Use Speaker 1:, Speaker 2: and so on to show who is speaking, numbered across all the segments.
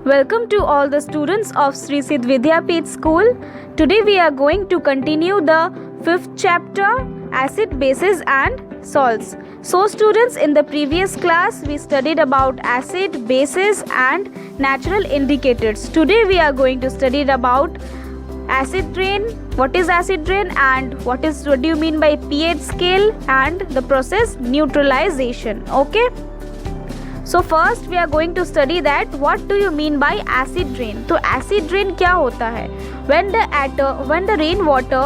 Speaker 1: Welcome to all the students of Sri Siddh Vidyapeeth School. Today we are going to continue the 5th chapter, Acid, Bases and Salts. So students, in the previous class we studied about acid, bases and natural indicators. Today we are going to study about acid rain, what is acid rain and what do you mean by pH scale and the process neutralization. Okay. So first we are going to study that what do you mean by acid rain. तो acid rain क्या होता है? When the rainwater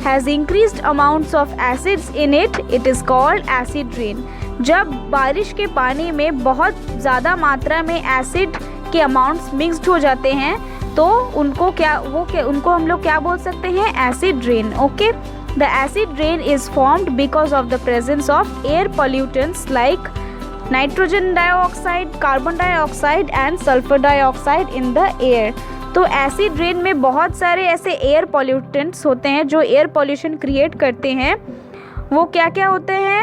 Speaker 1: has increased amounts of acids in it, it is called acid rain. जब बारिश के पानी में बहुत ज़्यादा मात्रा में एसिड के अमाउंट्स मिक्स्ड हो जाते हैं तो उनको हम लोग क्या बोल सकते हैं? Acid rain. Okay. The acid rain is formed because of the presence of air pollutants like nitrogen dioxide, carbon dioxide and sulphur dioxide in the air. तो एसिड रेन में बहुत सारे ऐसे एयर पॉल्यूटेंट्स होते हैं जो एयर पॉल्यूशन क्रिएट करते हैं. वो क्या क्या होते हैं?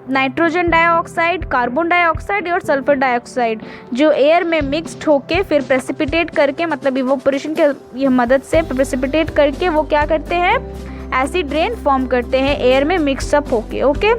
Speaker 1: नाइट्रोजन डाइऑक्साइड, कार्बन डाइऑक्साइड और सल्फर डाइऑक्साइड जो एयर में मिक्स्ड होके फिर प्रेसिपिटेट करके, मतलब इवोपोरेशन के मदद से प्रेसिपिटेट करके वो क्या करते हैं? एसिड रेन फॉर्म करते हैं एयर में मिक्सअप होके. Okay.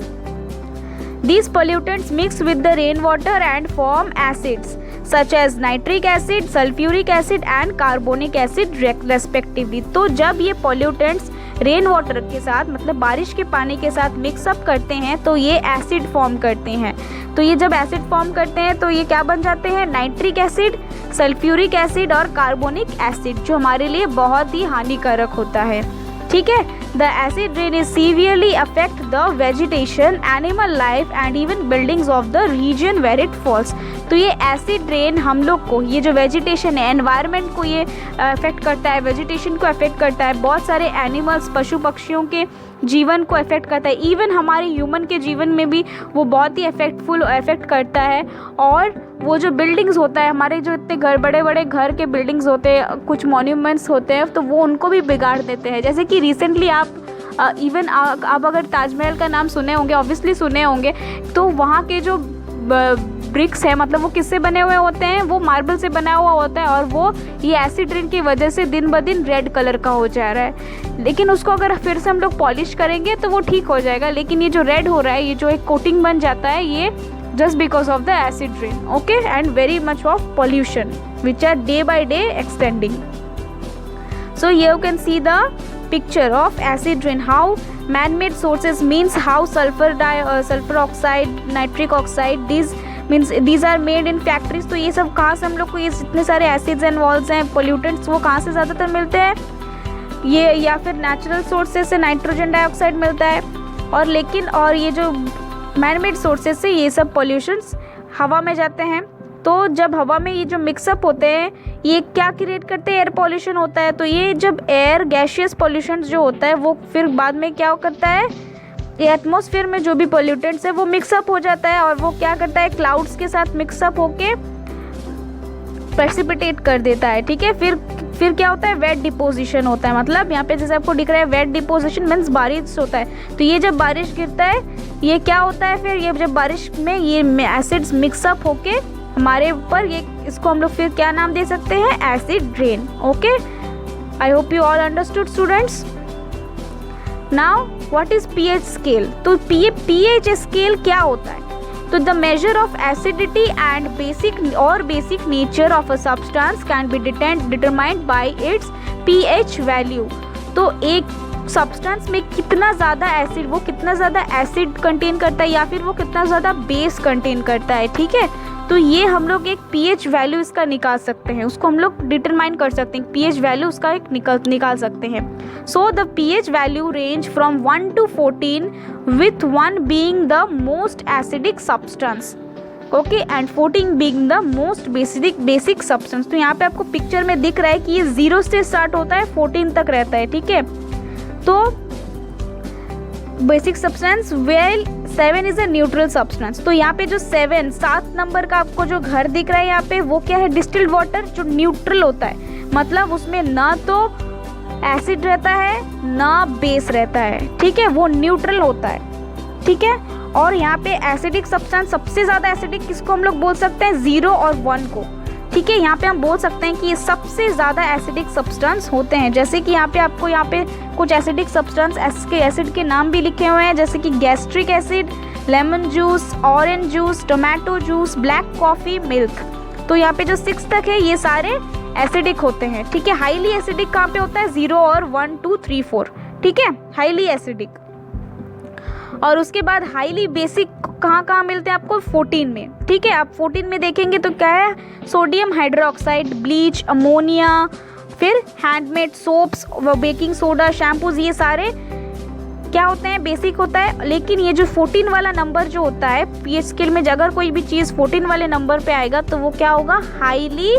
Speaker 1: These pollutants mix with the rainwater and form acids such as nitric acid, sulfuric acid and carbonic acid respectively. तो जब ये pollutants रेन वाटर के साथ, मतलब बारिश के पानी के साथ मिक्सअप करते हैं तो ये एसिड फॉर्म करते हैं. तो ये जब एसिड फॉर्म करते हैं तो ये क्या बन जाते हैं? नाइट्रिक एसिड, सल्फ्यूरिक एसिड और कार्बोनिक एसिड जो हमारे लिए बहुत ही हानिकारक होता है. ठीक है. The acid rain is severely affect the vegetation, animal life and even buildings of the region where it falls. तो ये एसिड रेन हम लोग को, ये जो वेजिटेशन है, एनवायरनमेंट को ये अफेक्ट करता है, वेजिटेशन को अफेक्ट करता है, बहुत सारे एनिमल्स, पशु पक्षियों के जीवन को अफेक्ट करता है, इवन हमारे ह्यूमन के जीवन में भी वो बहुत ही अफेक्ट करता है. और वो जो बिल्डिंग्स होता है, हमारे जो इतने बड़े बड़े घर के बिल्डिंग्स होते हैं, कुछ मॉन्यूमेंट्स होते हैं, तो वो उनको भी बिगाड़ देते हैं. जैसे कि रिसेंटली आप अगर ताजमहल का नाम सुने होंगे, ऑब्वियसली सुने होंगे, तो वहाँ के जो ब्रिक्स है, मतलब वो किससे बने हुए होते हैं? वो मार्बल से बना हुआ होता है और वो ये एसिड रेन की वजह से दिन ब दिन रेड कलर का हो जा रहा है. लेकिन उसको अगर फिर से हम लोग पॉलिश करेंगे तो वो ठीक हो जाएगा. लेकिन ये जो रेड हो रहा है, ये जो एक कोटिंग बन जाता है, ये just because of the acid rain. Okay. And very much of pollution which are day by day extending. So here you can see the picture of acid rain, how man-made sources means how sulfur oxide, nitric oxide, these are made in factories. तो ये सब कहाँ से हम लोग को, ये जितने सारे एसिड्स एंड वॉल्स हैं, पोल्यूटेंट्स, वो कहाँ से ज़्यादातर मिलते हैं? ये या फिर नेचुरल सोर्सेज से नाइट्रोजन डाइऑक्साइड मिलता है. और ये जो मैनमेड सोर्सेज से ये सब पॉल्यूशंस हवा में जाते हैं. तो जब हवा में ये जो मिक्सअप होते हैं, ये क्या क्रिएट करते हैं? एयर पॉल्यूशन होता है. तो ये जब एयर गैशियस पॉल्यूशन जो होता है वो फिर बाद में क्या करता है? एटमॉस्फेयर में जो भी पॉल्यूटेंट्स है वो मिक्सअप हो जाता है और वो क्या करता है? क्लाउड्स के साथ मिक्सअप होके प्रेसिपिटेट कर देता है. ठीक है. फिर क्या होता है? वेट डिपोजिशन होता है. मतलब यहाँ पे जैसे आपको दिख रहा है, वेट डिपोजिशन मीन्स बारिश होता है. तो ये जब बारिश गिरता है, ये क्या होता है? फिर ये जब बारिश में ये एसिड्स मिक्सअप होके हमारे ऊपर, ये इसको हम लोग फिर क्या नाम दे सकते हैं? Acid rain. Okay. I hope you all understood students. Now what is pH scale. तो पीएच स्केल क्या होता है? तो the measure of acidity and basic nature of a substance can be determined by it's pH value. तो एक substance में कितना ज़्यादा एसिड, वो कितना ज़्यादा एसिड कंटेन करता है या फिर वो कितना ज़्यादा बेस कंटेन करता है. ठीक है. तो ये हम लोग एक पीएच वैल्यू इसका निकाल सकते हैं, उसको हम लोग डिटरमाइन कर सकते हैं. पीएच वैल्यू उसका एक निकाल सकते हैं. So the pH value range from 1 to 14 with 1 being the most acidic substance. Okay. And 14 being the most basic substance. तो यहाँ पे आपको पिक्चर में दिख रहा है कि ये 0 से स्टार्ट होता है, 14 तक रहता है. ठीक है. तो basic substance, well 7 is a neutral substance. तो यहाँ पे जो 7 नंबर का आपको जो घर दिख रहा है यहाँ पे, वो क्या है? डिस्टिल्ड वाटर जो न्यूट्रल होता है. मतलब उसमें ना तो एसिड रहता है ना बेस रहता है. ठीक है. वो न्यूट्रल होता है. ठीक है. और यहाँ पे एसिडिक सब्सटेंस, सबसे ज़्यादा एसिडिक किसको हम लोग बोल सकते हैं? 0 और 1 को. ठीक है। यहाँ पे हम बोल सकते हैं कि ये सबसे ज़्यादा एसिडिक सब्सटेंस होते हैं। जैसे कि यहाँ पे आपको यहाँ पे कुछ एसिडिक सब्सटेंस के एसिड के नाम भी लिखे हुए हैं, जैसे कि gastric acid, lemon juice, orange juice, tomato juice, black coffee, milk. तो यहाँ पे जो 6 तक है ये सारे एसिडिक होते हैं। ठीक है। हाईली एसिडिक कहाँ पे होता है? 0 और 1 2 3 4। ठीक है, हाईली एसिडिक। और उसके बाद हाईली बेसिक कहाँ मिलते हैं आपको? 14 में। ठीक है, आप 14 में देखेंगे तो क्या है? सोडियम हाइड्रोक्साइड, ब्लीच, अमोनिया, फिर handmade soaps, baking soda, shampoos, ये सारे क्या होते हैं? बेसिक होता है। लेकिन ये जो 14 वाला नंबर जो होता है पीएच स्केल में, अगर कोई भी चीज़ 14 वाले नंबर पे आएगा तो वो क्या होगा? Highly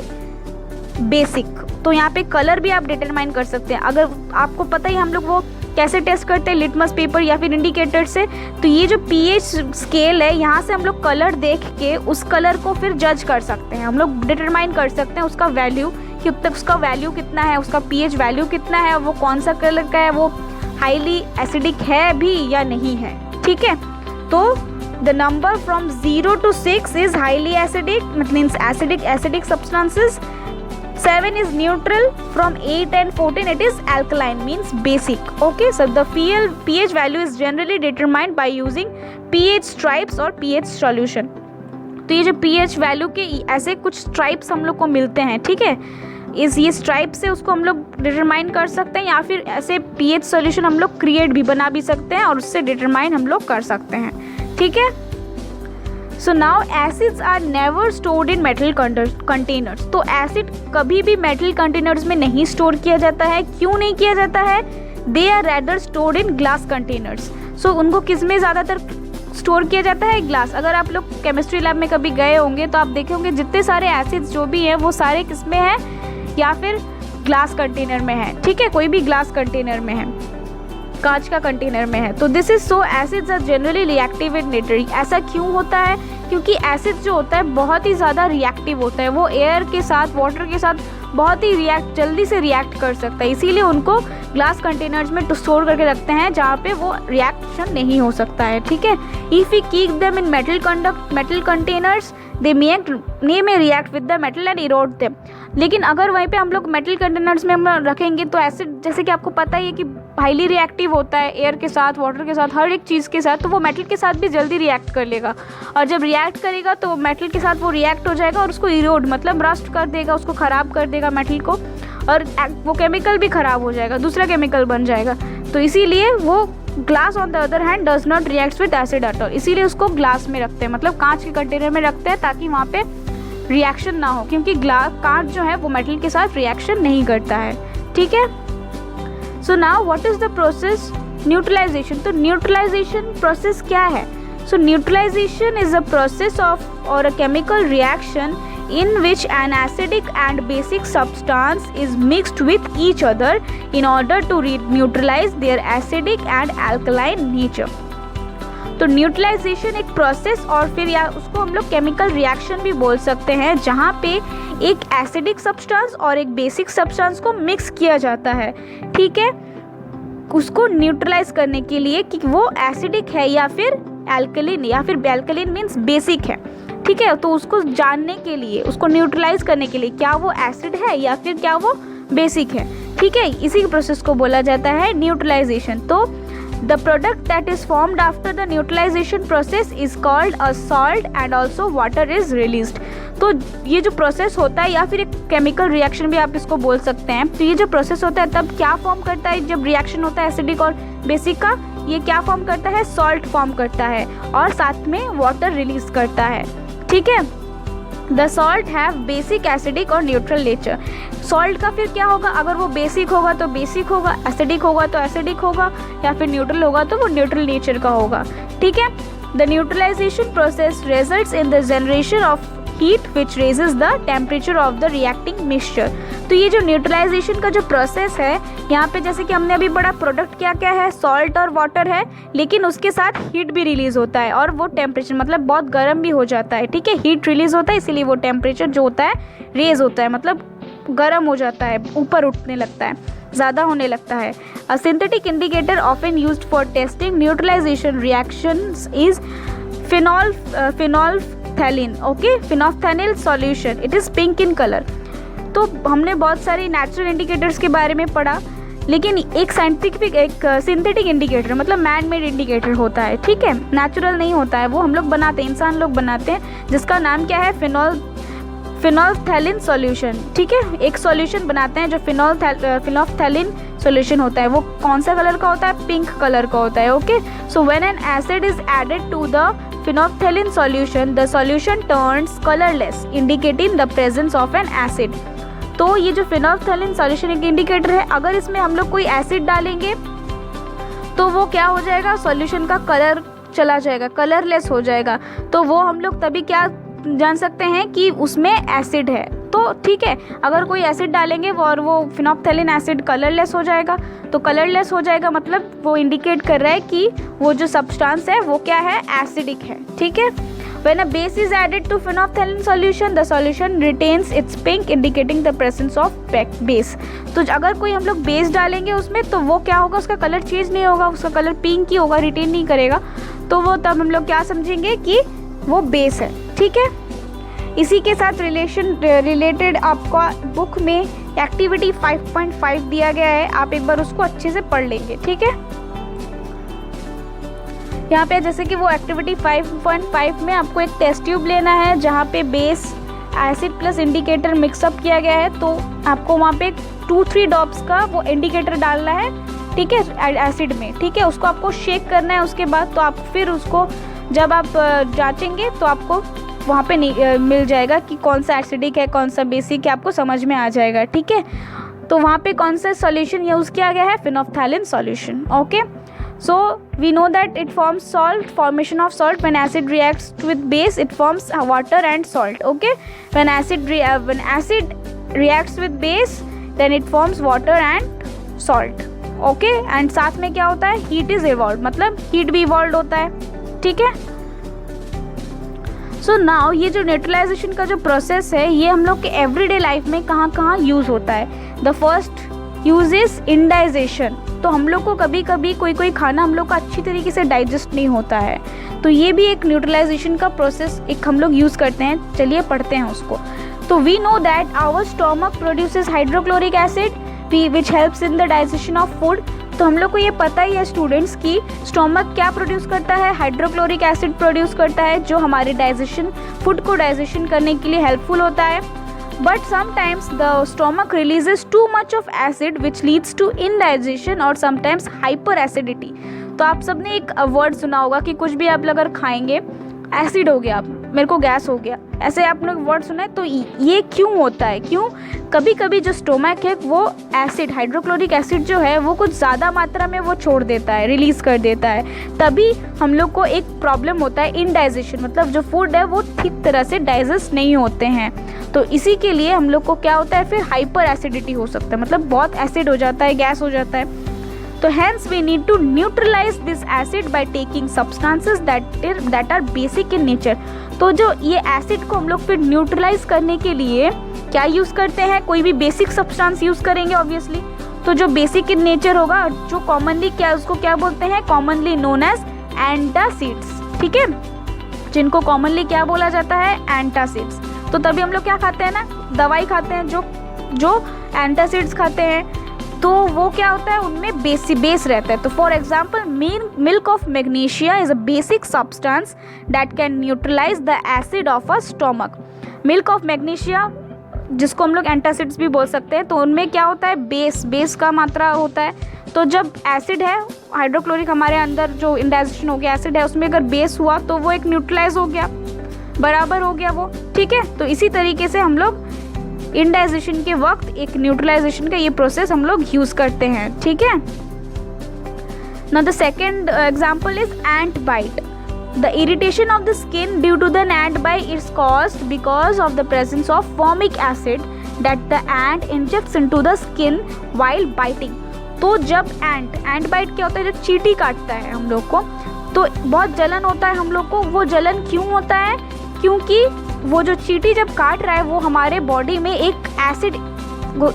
Speaker 1: basic. तो यहाँ पे कलर भी आप डिटरमाइन कर सकते हैं। अगर आपको पता ही हम लोग वो कैसे टेस्ट करते हैं, लिटमस पेपर या फिर इंडिकेटर से। तो ये जो पीएच स्केल है, यहाँ से हम लोग कलर देख के उस कलर को फिर जज कर सकते हैं। हम लोग डिटरमाइन कर सकते हैं उसका वैल्यू, कि अब तक उसका वैल्यू कितना है, उसका पीएच वैल्यू कितना है, वो कौन सा कलर का है, वो हाईली एसिडिक है भी या नहीं है। ठीक है। तो the number from 0 to 6 is highly acidic, means acidic substances. 7 is neutral. From 8 and 14 it is alkaline, means basic. Okay, so the pH value is generally determined by using pH stripes or pH solution. तो ये जो pH value के ऐसे कुछ stripes हम लोग को मिलते हैं। ठीक है, ये स्ट्राइप से उसको हम लोग डिटरमाइन कर सकते हैं, या फिर ऐसे pH सॉल्यूशन हम लोग क्रिएट भी बना भी सकते हैं और उससे डिटरमाइन हम लोग कर सकते हैं। ठीक है। So now acids are never stored in metal containers. तो एसिड कभी भी मेटल कंटेनर्स में नहीं स्टोर किया जाता है। क्यों नहीं किया जाता है? They are rather stored in glass containers. So उनको किस में ज़्यादातर स्टोर किया जाता है? ग्लास। अगर आप लोग केमिस्ट्री लैब में कभी गए होंगे तो आप देखे होंगे जितने सारे एसिड्स जो भी हैं वो सारे किस में हैं? या फिर ग्लास कंटेनर में है। ठीक है, कोई भी ग्लास कंटेनर में है, कांच का कंटेनर में है। तो this is so acids are generally reactive in nature. ऐसा क्यों होता है? क्योंकि एसिड जो होता है बहुत ही ज़्यादा रिएक्टिव होता है। वो एयर के साथ, वाटर के साथ बहुत ही जल्दी से रिएक्ट कर सकता है। इसीलिए उनको ग्लास कंटेनर्स में स्टोर करके रखते हैं जहाँ पे वो रिएक्शन नहीं हो सकता है। ठीक है। If you keep them in metal containers they may react with the metal and Erode them. लेकिन अगर वहीं पे हम लोग मेटल कंटेनर्स में हम रखेंगे तो एसिड, जैसे कि आपको पता ही है कि हाईली रिएक्टिव होता है एयर के साथ, वाटर के साथ, हर एक चीज़ के साथ। तो वो मेटल के साथ भी जल्दी रिएक्ट कर लेगा, और जब रिएक्ट करेगा तो मेटल के साथ वो रिएक्ट हो जाएगा और उसको इरोड मतलब रस्ट कर देगा, उसको ख़राब कर देगा मेटल को, और वो केमिकल भी ख़राब हो जाएगा, दूसरा केमिकल बन जाएगा। तो इसीलिए वो glass on the other hand does not react with acid at all. इसीलिए उसको ग्लास में रखते हैं, मतलब कांच के कंटेनर में रखते हैं, ताकि वहाँ पे रिएक्शन ना हो, क्योंकि कांच जो है वो मेटल के साथ रिएक्शन नहीं करता है। ठीक है। So now what is the process? Neutralization. तो न्यूट्रलाइजेशन प्रोसेस क्या है? So neutralization is a process of और a chemical reaction in which an acidic and basic substance is mixed with each other in order to neutralize their acidic and alkaline nature. तो neutralisation एक process, और फिर या उसको हम लोग chemical reaction भी बोल सकते हैं, जहाँ पे एक एसिडिक सब्सटेंस और एक बेसिक सब्सटेंस को मिक्स किया जाता है। ठीक है, उसको न्यूट्रलाइज करने के लिए कि वो एसिडिक है या फिर एल्कलिन, या फिर एल्कलिन मीन्स बेसिक है। ठीक है, तो उसको जानने के लिए, उसको न्यूट्रलाइज करने के लिए, क्या वो एसिड है या फिर क्या वो बेसिक है। ठीक है, इसी प्रोसेस को बोला जाता है न्यूट्रलाइजेशन। तो the product that is formed after the neutralization process is called a salt and also water is released. तो ये जो प्रोसेस होता है, या फिर एक केमिकल रिएक्शन भी आप इसको बोल सकते हैं, तो ये जो प्रोसेस होता है तब क्या फॉर्म करता है? जब रिएक्शन होता है एसिडिक और बेसिक का, ये क्या फॉर्म करता है? सॉल्ट फॉर्म करता है, और साथ में वाटर रिलीज करता है। ठीक है। The salt have basic, acidic और न्यूट्रल नेचर। सॉल्ट का फिर क्या होगा? अगर वो बेसिक होगा तो बेसिक होगा, एसिडिक होगा तो एसिडिक होगा, या फिर न्यूट्रल होगा तो वो न्यूट्रल नेचर का होगा। ठीक है। The neutralization process results in the generation of heat which raises the temperature of the reacting mixture. तो ये जो न्यूट्रलाइजेशन का जो प्रोसेस है, यहाँ पे जैसे कि हमने अभी बड़ा प्रोडक्ट क्या क्या है? सॉल्ट और वाटर है, लेकिन उसके साथ हीट भी रिलीज होता है, और वो टेम्परेचर मतलब बहुत गर्म भी हो जाता है। ठीक है, हीट रिलीज होता है, इसीलिए वो टेम्परेचर जो होता है रेज होता है, मतलब गर्म हो जाता है, ऊपर उठने लगता है, ज़्यादा होने लगता है। A synthetic indicator often used for testing neutralization reactions is phenolphthalein, okay, phenolphthalein solution, it is pink in colour. तो हमने बहुत सारे नेचुरल इंडिकेटर्स के बारे में पढ़ा, लेकिन एक साइंटिफिक, एक सिंथेटिक इंडिकेटर मतलब मैन मेड इंडिकेटर होता है, ठीक है, नेचुरल नहीं होता है, वो हम लोग बनाते हैं, इंसान लोग बनाते हैं, जिसका नाम क्या है, फिनोल्फथैलीन सॉल्यूशन, ठीक है। एक सॉल्यूशन बनाते हैं जो फिनोल्फथैलीन सॉल्यूशन होता है, वो कौन सा कलर का होता है, पिंक कलर का होता है, okay. So when an acid is added to the phenolphthalein solution, the solution turns colourless, indicating the presence of an acid. तो ये जो फिनोल्फथैलीन सॉल्यूशन एक इंडिकेटर है, अगर इसमें हम लोग कोई एसिड डालेंगे तो वो क्या हो जाएगा, सॉल्यूशन का कलर चला जाएगा, कलरलेस हो जाएगा। तो वो हम लोग तभी क्या जान सकते हैं कि उसमें एसिड है। तो ठीक है, अगर कोई एसिड डालेंगे और वो फिनोल्फथैलीन एसिड कलरलेस हो जाएगा, तो कलरलेस हो जाएगा मतलब वो इंडिकेट कर रहा है कि वो जो सब्सटेंस है वो क्या है, एसिडिक है, ठीक है। When a base is added to phenolphthalein solution, the solution retains its pink, indicating the presence of base. तो अगर कोई हम लोग बेस डालेंगे उसमें, तो वो क्या होगा, उसका कलर चेंज नहीं होगा, उसका कलर पिंक ही होगा, रिटेन नहीं करेगा। तो वो तब हम लोग क्या समझेंगे कि वो बेस है, ठीक है। इसी के साथ रिलेटेड आपका बुक में एक्टिविटी 5.5 दिया गया है, आप एक बार उसको अच्छे से पढ़ लेंगे, ठीक है। यहाँ पे जैसे कि वो एक्टिविटी 5.5 में आपको एक टेस्ट ट्यूब लेना है जहाँ पे base, acid plus indicator mixup किया गया है। तो आपको वहाँ पे 2-3 ड्रॉप्स का वो इंडिकेटर डालना है, ठीक है, एसिड में, ठीक है। उसको आपको शेक करना है, उसके बाद तो आप फिर उसको जब आप जांचेंगे तो आपको वहाँ पे मिल जाएगा कि कौन सा एसिडिक है, कौन सा बेसिक है, आपको समझ में आ जाएगा, ठीक है। तो वहाँ पे कौन सा सॉल्यूशन यूज़ किया गया है, phenolphthalein solution, okay. So we know that it forms salt, formation of salt. When acid reacts with base, it forms water and salt, okay. When acid reacts with base, then it forms water and salt, okay. And साथ में क्या होता है, heat is evolved, मतलब heat भी evolved होता है, ठीक है। So now ये जो न्यूट्रलाइजेशन का जो प्रोसेस है, ये हम लोग के एवरीडे लाइफ में कहाँ कहाँ यूज़ होता है। The first use is indigestion. तो हम लोग को कभी कभी कोई खाना हम लोग का अच्छी तरीके से डाइजेस्ट नहीं होता है, तो ये भी एक न्यूट्रलाइजेशन का प्रोसेस एक हम लोग यूज़ करते हैं। चलिए पढ़ते हैं उसको। तो we know that our stomach produces hydrochloric acid which helps in the digestion of food. तो हम लोग को ये पता ही है स्टूडेंट्स की स्टोमक क्या प्रोड्यूस करता है, हाइड्रोक्लोरिक एसिड प्रोड्यूस करता है, जो हमारे डाइजेशन, फूड को डाइजेशन करने के लिए हेल्पफुल होता है। But sometimes the stomach releases too much of acid which leads to indigestion or sometimes hyperacidity। तो आप सबने एक वर्ड सुना होगा कि कुछ भी आप अगर खाएंगे, एसिड हो गया, मेरे को गैस हो गया, ऐसे आपने वर्ड सुना है। तो ये क्यों होता है, क्यों? कभी कभी जो स्टोमक है वो एसिड, हाइड्रोक्लोरिक एसिड जो है वो कुछ ज़्यादा मात्रा में वो छोड़ देता है, रिलीज़ कर देता है, तभी हम लोग को एक प्रॉब्लम होता है, इनडाइजेशन, मतलब जो फूड है वो ठीक तरह से डाइजेस्ट नहीं होते हैं। तो इसी के लिए हम लोग को क्या होता है, फिर हाइपर एसिडिटी हो सकता है, मतलब बहुत एसिड हो जाता है, गैस हो जाता है। तो hence we need to neutralize this acid by taking substances that are basic in nature। तो जो ये एसिड को हम लोग फिर न्यूट्रलाइज करने के लिए क्या यूज़ करते हैं, कोई भी बेसिक सब्सटेंस यूज़ करेंगे ऑब्वियसली। तो जो बेसिक इन नेचर होगा, जो कॉमनली क्या उसको क्या बोलते हैं, कॉमनली नोन एज एंटासिड्स, ठीक है, जिनको कॉमनली क्या बोला जाता है, एंटासिड्स। तो तभी हम लोग क्या खाते हैं ना, दवाई खाते हैं, जो एंटासिड्स खाते हैं, तो वो क्या होता है, उनमें बेस रहता है। तो for example milk of magnesia is a basic substance that can neutralize the acid of a stomach. Milk of magnesia, जिसको हम लोग एंटासिड्स भी बोल सकते हैं, तो उनमें क्या होता है, बेस का मात्रा होता है। तो जब एसिड है, हाइड्रोक्लोरिक हमारे अंदर जो इंडाइजेशन हो गया, एसिड है, उसमें अगर बेस हुआ तो वो एक न्यूट्रलाइज हो गया, बराबर हो गया वो, ठीक है। तो इसी तरीके से हम लोग इंडाइजेशन के वक्त एक न्यूट्रलाइजेशन का ये प्रोसेस हम लोग यूज़ करते हैं, ठीक है। Now the second example is ant bite. The irritation of the skin due to the ant bite is caused because of the presence of formic acid that the ant injects into the skin while biting. तो जब एंट bite क्या होता है, जब चींटी काटता है हम लोग को, तो बहुत जलन होता है हम लोग को। वो जलन क्यों होता है, क्योंकि वो जो चींटी जब काट रहा है वो हमारे बॉडी में एक एसिड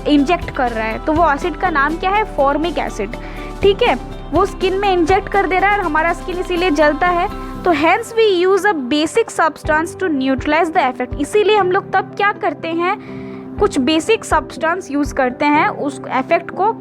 Speaker 1: इंजेक्ट कर रहा है। तो वो एसिड का नाम क्या है, फॉर्मिक एसिड, ठीक है। वो स्किन में इंजेक्ट कर दे रहा है और हमारा स्किन इसीलिए जलता है। तो hence we use a basic substance to neutralize the effect, इसीलिए हम लोग तब क्या करते हैं, कुछ बेसिक सब्सटेंस यूज़ करते हैं उस इफेक्ट को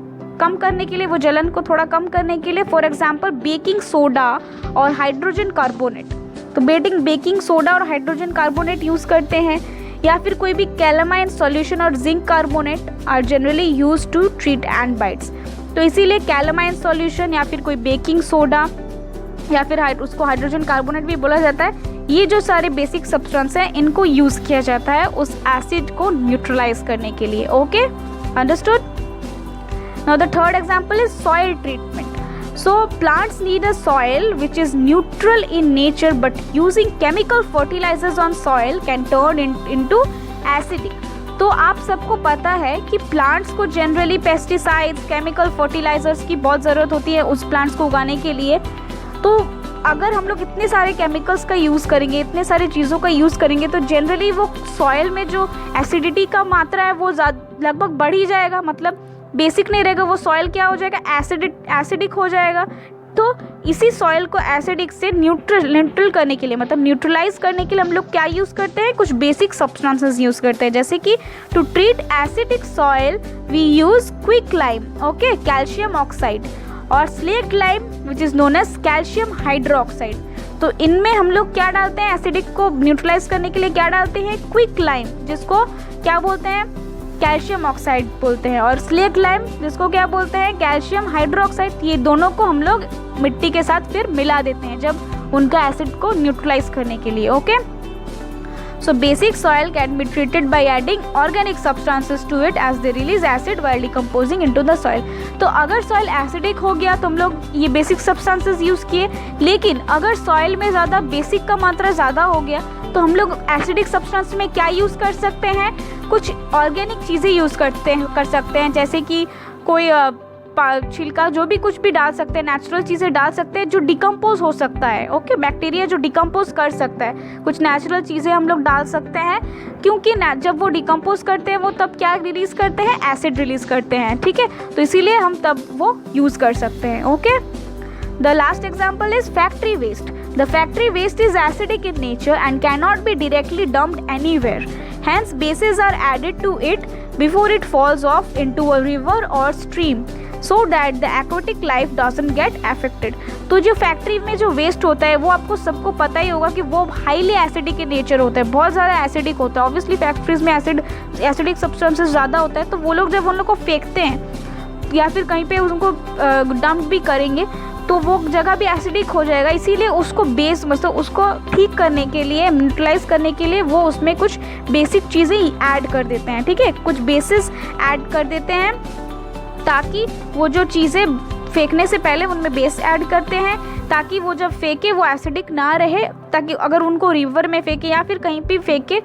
Speaker 1: कम करने के लिए, वो जलन को थोड़ा कम करने के लिए। फॉर एग्जांपल बेकिंग सोडा और हाइड्रोजन कार्बोनेट, तो बेकिंग सोडा और हाइड्रोजन कार्बोनेट यूज़ करते हैं, या फिर कोई भी कैलामाइन सॉल्यूशन और zinc carbonate are generally use to treat ant bites. तो इसीलिए कैलामाइन सॉल्यूशन या फिर कोई बेकिंग सोडा या फिर उसको हाइड्रोजन कार्बोनेट भी बोला जाता है, ये जो सारे बेसिक सब्सटेंस हैं इनको यूज़ किया जाता है उस एसिड को न्यूट्रलाइज करने के लिए। Okay, understood. Now the third example is soil treatment. So plants need a soil which is neutral in nature, but using chemical fertilizers on soil can turn into acidic. तो आप सबको पता है कि प्लांट्स को जनरली पेस्टिसाइड्स, केमिकल फर्टिलाइजर्स की बहुत ज़रूरत होती है उस प्लांट्स को उगाने के लिए। तो अगर हम लोग इतने सारे केमिकल्स का यूज़ करेंगे, इतने सारी चीज़ों का यूज़ करेंगे, तो जनरली वो सॉइल में जो एसिडिटी का मात्रा है वो लगभग बढ़ ही जाएगा, मतलब बेसिक नहीं रहेगा, वो सॉइल क्या हो जाएगा, एसिडिक हो जाएगा। तो इसी सॉइल को एसिडिक से न्यूट्रल करने के लिए, मतलब न्यूट्रलाइज करने के लिए हम लोग क्या यूज़ करते हैं, कुछ बेसिक सब्सटेंसेस यूज़ करते हैं। जैसे कि to treat acidic soil we use quick lime, okay, calcium oxide, और slaked lime which is known as calcium hydroxide. तो इनमें हम लोग क्या डालते हैं, एसिडिक को न्यूट्रलाइज करने के लिए क्या डालते हैं, क्विक लाइम, जिसको क्या बोलते हैं, कैल्शियम ऑक्साइड बोलते हैं, और स्लेट लाइम जिसको क्या बोलते हैं, कैल्शियम हाइड्रोक्साइड। ये दोनों को हम लोग मिट्टी के साथ फिर मिला देते हैं जब उनका एसिड को न्यूट्रलाइज करने के लिए। Okay, so basic soil can be treated by adding organic substances to it as they release acid while decomposing into the soil. तो अगर सॉइल एसिडिक हो गया तो हम लोग ये बेसिक सब्सटेंसेस यूज़ किए, लेकिन अगर सॉइल में ज़्यादा बेसिक का मात्रा ज़्यादा हो गया तो हम लोग एसिडिक सब्सटेंस में क्या यूज़ कर सकते हैं, कुछ ऑर्गेनिक चीज़ें यूज़ कर सकते हैं, जैसे कि कोई छिलका, जो भी कुछ भी डाल सकते हैं, नेचुरल चीज़ें डाल सकते हैं जो डिकम्पोज हो सकता है। ओके, बैक्टीरिया जो डिकम्पोज कर सकता है, कुछ नेचुरल चीज़ें हम लोग डाल सकते हैं, क्योंकि जब वो डिकम्पोज करते हैं वो तब क्या रिलीज़ करते हैं, एसिड रिलीज़ करते हैं। ठीक है, तो इसीलिए हम तब वो यूज़ कर सकते हैं। Okay, the last example is factory waste. The factory waste is acidic in nature and cannot be directly dumped anywhere. Hence, bases are added to it before it falls off into a river or stream, so that the aquatic life doesn't get affected. तो जो factory में जो waste होता है वो आपको सबको पता ही होगा कि वो हाईली एसिडिक इन नेचर होता है, बहुत ज़्यादा एसिडिक होता है। ऑब्वियसली फैक्ट्रीज में एसिडिक सब्सटेंसेस ज़्यादा होता है, तो वो लोग जब उन लोग को फेंकते हैं या फिर कहीं पे उनको डंप भी करेंगे तो वो जगह भी एसिडिक हो जाएगा। इसीलिए उसको मतलब उसको ठीक करने के लिए, न्यूट्रलाइज करने के लिए वो उसमें कुछ बेसिक चीज़ें ऐड कर देते हैं। ठीक है, कुछ बेसिस ऐड कर देते हैं ताकि वो जो चीज़ें फेंकने से पहले उनमें बेस ऐड करते हैं, ताकि वो जब फेंके वो एसिडिक ना रहे, ताकि अगर उनको रिवर में फेंके या फिर कहीं भी फेंके,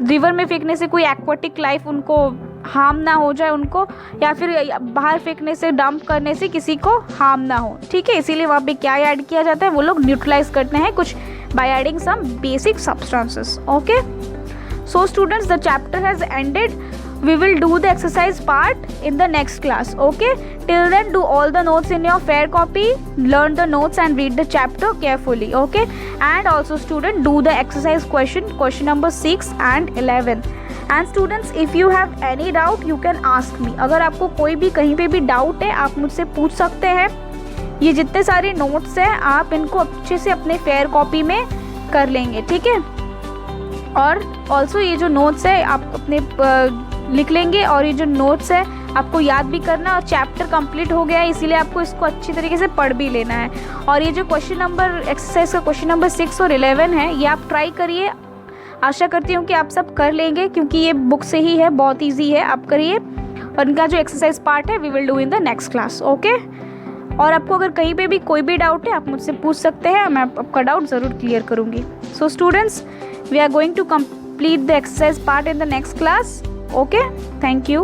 Speaker 1: रिवर में फेंकने से कोई एक्वाटिक लाइफ उनको हार्म ना हो जाए उनको, या फिर बाहर फेंकने से, डंप करने से किसी को हार्म ना हो। ठीक है, इसीलिए वहाँ पे क्या ऐड किया जाता है, वो लोग न्यूट्रलाइज करते हैं कुछ by adding some basic substances. Okay, so students, the chapter has ended. We will do the exercise part in the next class. Okay, till then do all the notes in your fair copy, learn the notes and read the chapter carefully. Okay, and also student, do the exercise question number 6 and 11. And students, if you have any doubt you can ask me. अगर आपको कोई भी कहीं पे भी doubt है आप मुझसे पूछ सकते हैं। ये जितने सारे नोट्स हैं आप इनको अच्छे से अपने फेयर कॉपी में कर लेंगे। ठीक है, और ऑल्सो ये जो नोट्स है आप अपने लिख लेंगे, और ये जो नोट्स है आपको याद भी करना, और चैप्टर कंप्लीट हो गया है इसीलिए आपको इसको अच्छी तरीके से पढ़ भी लेना है। और ये जो क्वेश्चन नंबर एक्सरसाइज का क्वेश्चन नंबर 6 और 11 है ये आप ट्राई करिए। आशा करती हूँ कि आप सब कर लेंगे क्योंकि ये बुक से ही है, बहुत ईजी है, आप करिए। और इनका जो एक्सरसाइज पार्ट है we will do in the next class. Okay, और आपको अगर कहीं पे भी कोई भी डाउट है आप मुझसे पूछ सकते हैं, मैं आपका डाउट ज़रूर क्लियर करूँगी। So students, we are going to complete the exercise part in the next class. Okay, thank you.